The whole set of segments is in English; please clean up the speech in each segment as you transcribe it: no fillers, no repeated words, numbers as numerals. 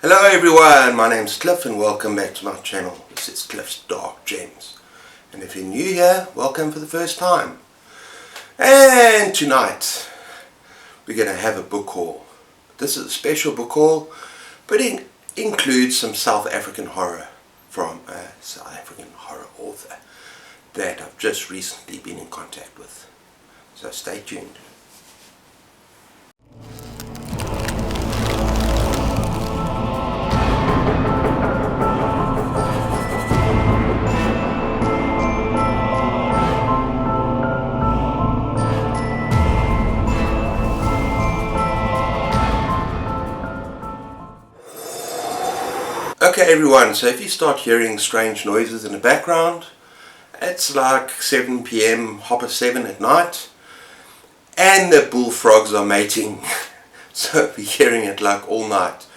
Hello everyone, my name's Cliff and welcome back to my channel. This is Cliff's Dark Gems. And if you're new here, welcome for the first time. And tonight, we're going to have a book haul. This is a special book haul, but it includes some South African horror from a South African horror author that I've just recently been in contact with. So stay tuned. Okay everyone, so if you start hearing strange noises in the background, it's like 7 p.m, 7:30 at night, and the bullfrogs are mating, so we're hearing it like all night.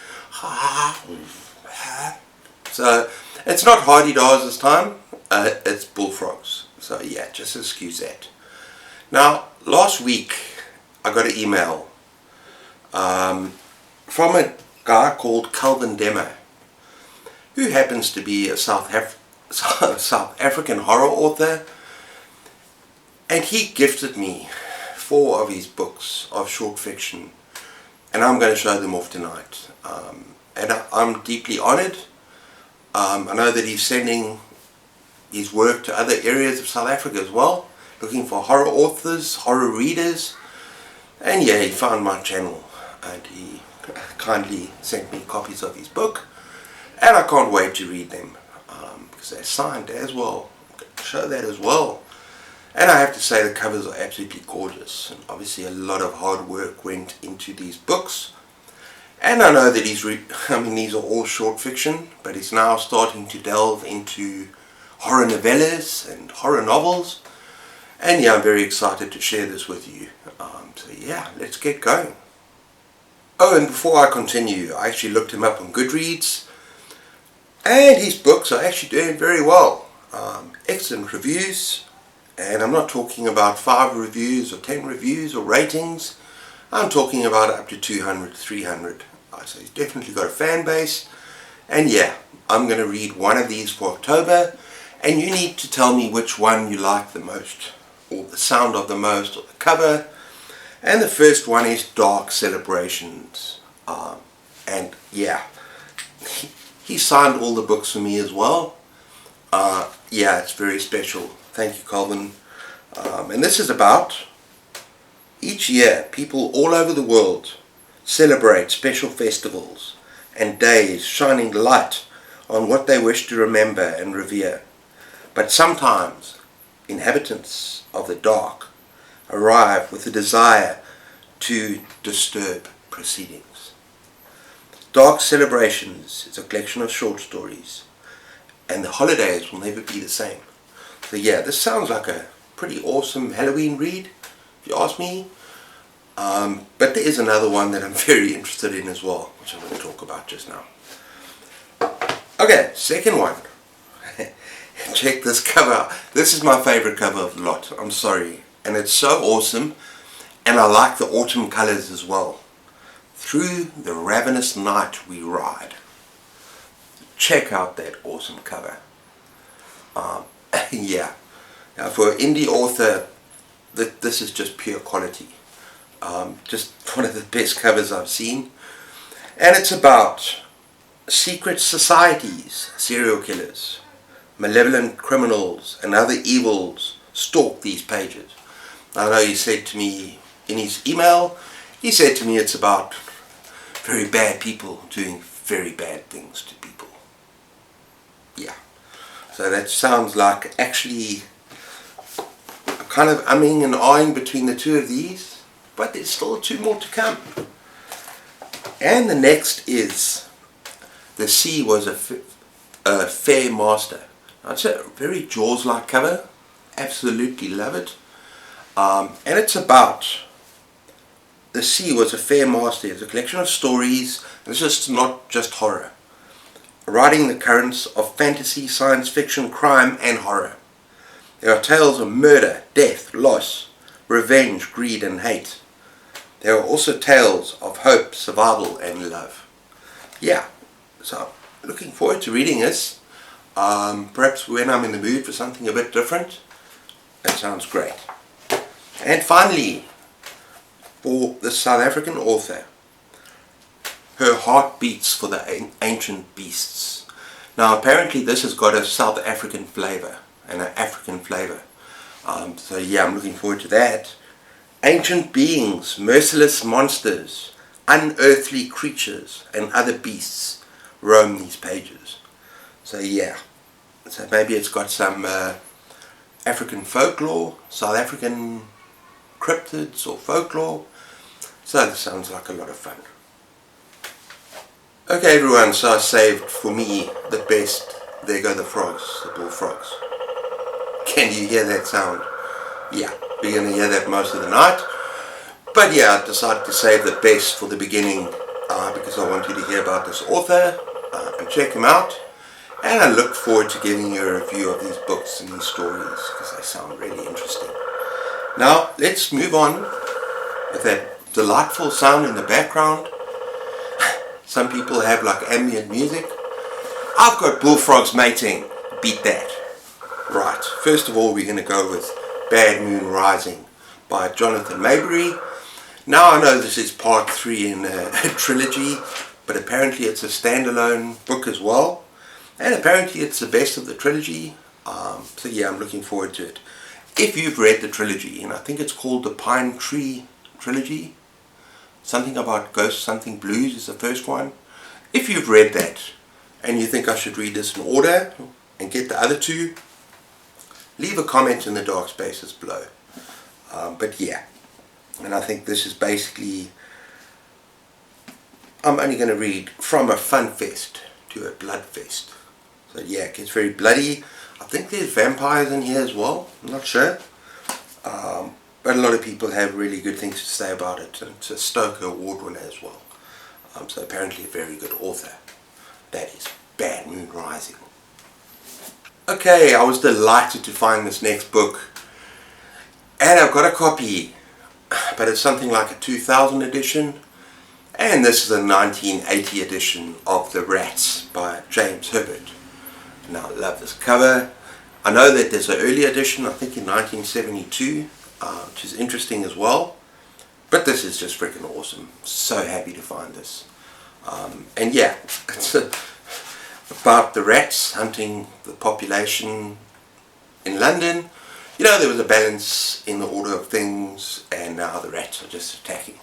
So it's not hardy-dars this time, it's bullfrogs, so yeah, just excuse that. Now, last week I got an email from a guy called Calvin Demo, who happens to be a South African horror author, and he gifted me 4 of his books of short fiction, and I'm going to show them off tonight. And I'm deeply honoured. I know that he's sending his work to other areas of South Africa as well, looking for horror authors, horror readers, and yeah, he found my channel and he kindly sent me copies of his book. And I can't wait to read them, because they're signed as well. I'm going to show that as well. And I have to say the covers are absolutely gorgeous. And obviously a lot of hard work went into these books. And I know that these are all short fiction, but he's now starting to delve into horror novellas and horror novels. And yeah, I'm very excited to share this with you. So yeah, let's get going. Oh, and before I continue, I actually looked him up on Goodreads. And his books are actually doing very well. Excellent reviews. And I'm not talking about 5 reviews or 10 reviews or ratings. I'm talking about up to 200, 300. So he's definitely got a fan base. And yeah, I'm going to read one of these for October. And you need to tell me which one you like the most, or the sound of the most, or the cover. And the first one is Dark Celebrations. And yeah, he signed all the books for me as well. Yeah, it's very special. Thank you, Calvin. And this is about, each year, people all over the world celebrate special festivals and days shining light on what they wish to remember and revere. But sometimes, inhabitants of the dark arrive with a desire to disturb proceedings. Dark Celebrations is a collection of short stories, and the holidays will never be the same. So yeah, this sounds like a pretty awesome Halloween read, if you ask me. But there is another one that I'm very interested in as well, which I'm going to talk about just now. Okay, second one. Check this cover out. This is my favorite cover of the lot, I'm sorry. And it's so awesome, and I like the autumn colors as well. Through the ravenous night we ride. Check out that awesome cover. Yeah. Now for an indie author, this is just pure quality. Just one of the best covers I've seen. And it's about secret societies, serial killers, malevolent criminals, and other evils stalk these pages. I know he said to me in his email, he said to me it's about very bad people doing very bad things to people. Yeah. So that sounds like actually kind of umming and ahhing between the two of these, but there's still 2 more to come. And the next is The Sea Was a Fair Master. Now, it's a very Jaws-like cover. Absolutely love it. And it's about The Sea Was a Fair Master. It's a collection of stories. This is not just horror. Riding the currents of fantasy, science fiction, crime and horror. There are tales of murder, death, loss, revenge, greed and hate. There are also tales of hope, survival and love. Yeah, So looking forward to reading this. Perhaps when I'm in the mood for something a bit different. That sounds great. And finally, for the South African author, Her Heart Beats for the Ancient Beasts. Now apparently this has got a South African flavour and an African flavour. So yeah, I'm looking forward to that. Ancient beings, merciless monsters, unearthly creatures and other beasts roam these pages. So yeah, so maybe it's got some African folklore, South African cryptids or folklore. So this sounds like a lot of fun. Okay everyone, so I saved for me the best. There go the frogs, the bullfrogs. Can you hear that sound? Yeah, we're going to hear that most of the night. But yeah, I decided to save the best for the beginning because I want you to hear about this author and check him out. And I look forward to giving you a review of these books and these stories because they sound really interesting. Now, let's move on with that delightful sound in the background. Some people have like ambient music. I've got bullfrogs mating. Beat that. Right, first of all we're going to go with Bad Moon Rising by Jonathan Maberry. Now I know this is part 3 in a trilogy, but apparently it's a standalone book as well. And apparently it's the best of the trilogy. So yeah, I'm looking forward to it. If you've read the trilogy, and I think it's called the Pine Tree Trilogy, something about ghosts, something blues is the first one. If you've read that and you think I should read this in order and get the other two, leave a comment in the dark spaces below. But yeah, and I think this is basically, I'm only going to read from a fun fest to a blood fest. So yeah, it gets very bloody. I think there's vampires in here as well, I'm not sure. But a lot of people have really good things to say about it, and it's a Stoker Award winner as well. So apparently a very good author. That is Bad Moon Rising. Okay, I was delighted to find this next book. And I've got a copy, but it's something like a 2000 edition. And this is a 1980 edition of The Rats by James Herbert. Now I love this cover. I know that there's an early edition, I think in 1972, which is interesting as well. But this is just freaking awesome. So happy to find this. And yeah, it's about the rats hunting the population in London. You know, there was a balance in the order of things, and now the rats are just attacking.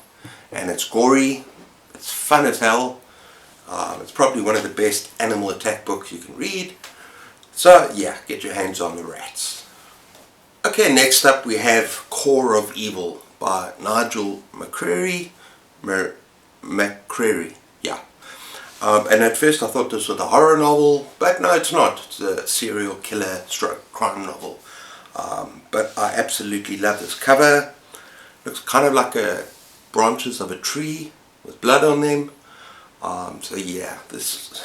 And it's gory, it's fun as hell. It's probably one of the best animal attack books you can read. So yeah, get your hands on the rats. Okay, next up we have Core of Evil by Nigel McCreary. McCreary, yeah. And at first I thought this was a horror novel, but no, it's not. It's a serial killer stroke crime novel. But I absolutely love this cover. Looks kind of like branches of a tree with blood on them. So yeah, this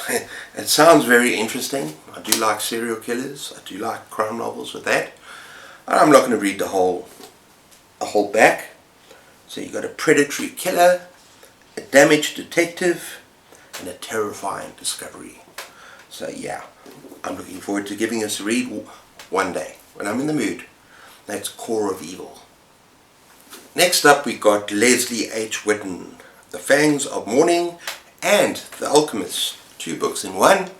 it sounds very interesting. I do like serial killers. I do like crime novels with that. I'm not going to read the whole back. So you got a predatory killer, a damaged detective, and a terrifying discovery. So yeah, I'm looking forward to giving us a read one day when I'm in the mood. That's Core of Evil. Next up we got Leslie H. Whitten, The Fangs of Morning and The Alchemist, 2 books in one.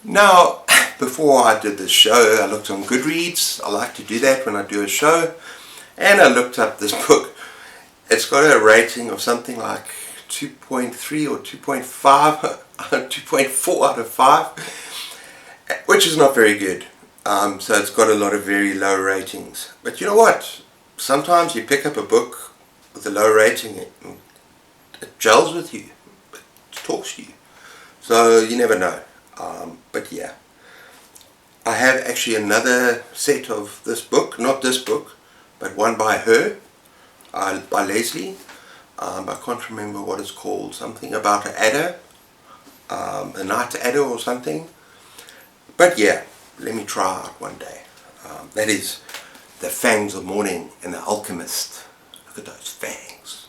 Now, before I did this show, I looked on Goodreads. I like to do that when I do a show. And I looked up this book. It's got a rating of something like 2.3 or 2.5, 2.4 out of 5, which is not very good. So it's got a lot of very low ratings. But you know what? Sometimes you pick up a book with a low rating, it gels with you, it talks to you. So you never know. But yeah, I have actually another set of this book, not this book, but one by her, by Leslie. I can't remember what it's called, something about an adder, a night adder or something. But yeah, let me try out one day. That is The Fangs of Morning and The Alchemist. Look at those fangs.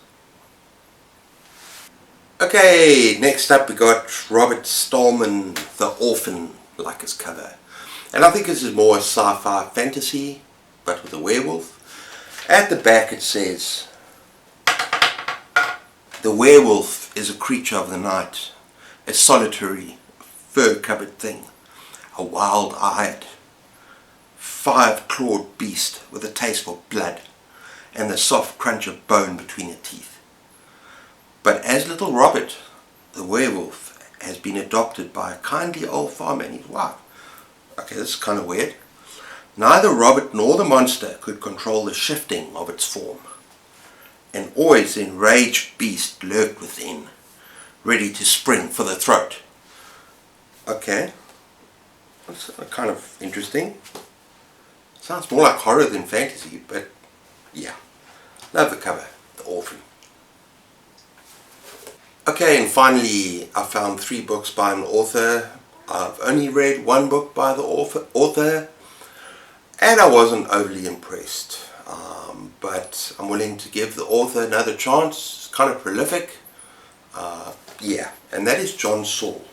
Okay, next up we got Robert Stallman, The Orphan, like his cover. And I think this is more a sci-fi fantasy, but with a werewolf. At the back it says, "The werewolf is a creature of the night, a solitary, fur-covered thing, a wild-eyed, five-clawed beast with a taste for blood and the soft crunch of bone between the teeth. But as little Robert, the werewolf, has been adopted by a kindly old farmer and his wife." Okay, this is kind of weird. "Neither Robert nor the monster could control the shifting of its form. And always the enraged beast lurked within, ready to spring for the throat." Okay, that's kind of interesting. Sounds more like horror than fantasy, but yeah. Love the cover, The Orphan. Okay, and finally I found 3 books by an author. I've only read 1 book by the author, and I wasn't overly impressed. But I'm willing to give the author another chance. It's kind of prolific. Yeah, and that is John Saul.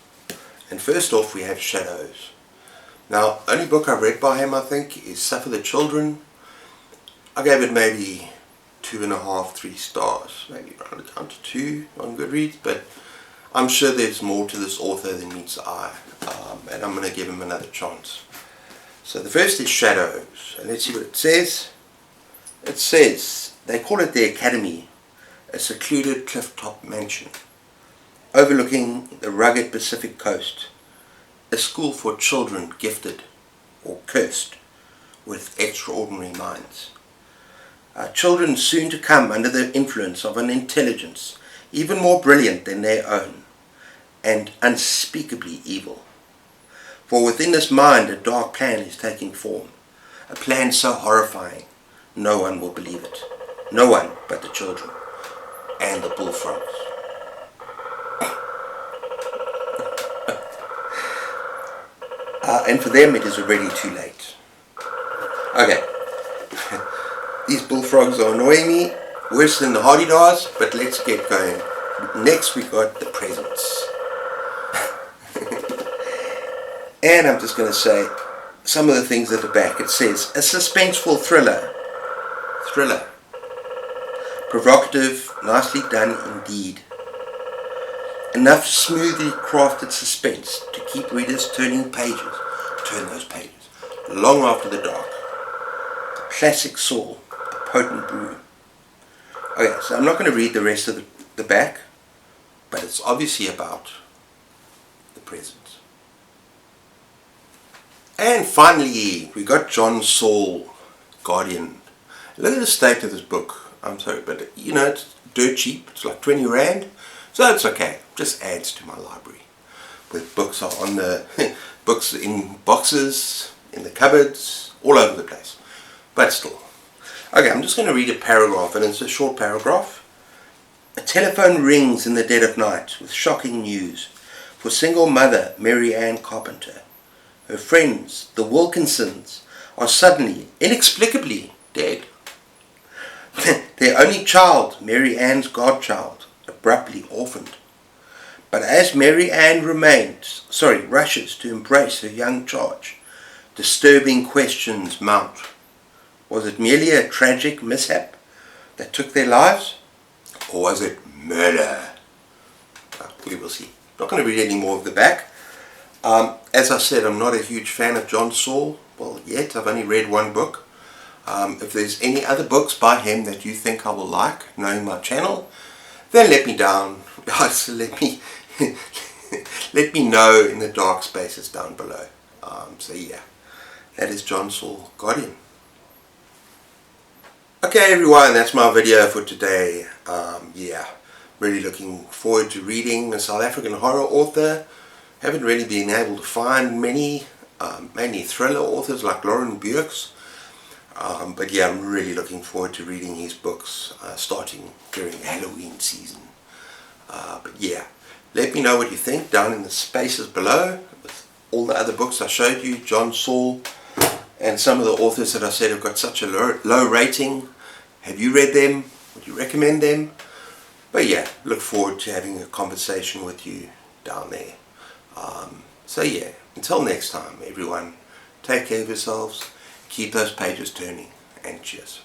And first off we have Shadows. Now, only book I've read by him, I think, is Suffer the Children. I gave it maybe 2.5, 3 stars, maybe round it down to 2 on Goodreads, but I'm sure there's more to this author than meets the eye, and I'm going to give him another chance. So the first is Shadows, and let's see what it says. It says, they call it the Academy, a secluded cliff-top mansion overlooking the rugged Pacific coast, a school for children gifted or cursed with extraordinary minds. Children soon to come under the influence of an intelligence even more brilliant than their own, and unspeakably evil. For within this mind a dark plan is taking form, a plan so horrifying no one will believe it. No one but the children and the bullfrogs. And for them it is already too late. Okay. These bullfrogs are annoying me worse than the hardy-dars, but let's get going. Next we got The Presence. And I'm just going to say some of the things at the back. It says, a suspenseful thriller. Provocative, nicely done indeed. Enough smoothly crafted suspense to keep readers turning those pages, long after the dark. Classic Saul, a potent brew. Okay, so I'm not going to read the rest of the back, but it's obviously about The Presence. And finally, we got John Saul, Guardian. Look at the state of this book. I'm sorry, but you know, it's dirt cheap. It's like 20 Rand. So it's okay. Just adds to my library. With books are on the books in boxes, in the cupboards, all over the place. But still. Okay, I'm just going to read a paragraph, and it's a short paragraph. A telephone rings in the dead of night with shocking news for single mother Mary Ann Carpenter. Her friends, the Wilkinsons, are suddenly, inexplicably dead. Their only child, Mary Ann's godchild, abruptly orphaned. But as Mary Ann rushes to embrace her young charge, disturbing questions mount. Was it merely a tragic mishap that took their lives? Or was it murder? We will see. Not going to read any more of the back. As I said, I'm not a huge fan of John Saul. Well, yet. I've only read 1 book. If there's any other books by him that you think I will like, knowing my channel, then let me down. let me know in the dark spaces down below. So yeah, that is John Saul, Guardian. Okay everyone, that's my video for today. Yeah, really looking forward to reading a South African horror author. Haven't really been able to find many, mainly thriller authors like Lauren Burks. But yeah, I'm really looking forward to reading his books starting during Halloween season. But yeah, let me know what you think down in the spaces below with all the other books I showed you, John Saul, and some of the authors that I said have got such a low rating. Have you read them? Would you recommend them? But yeah, look forward to having a conversation with you down there. So yeah, until next time everyone, take care of yourselves, keep those pages turning, and cheers.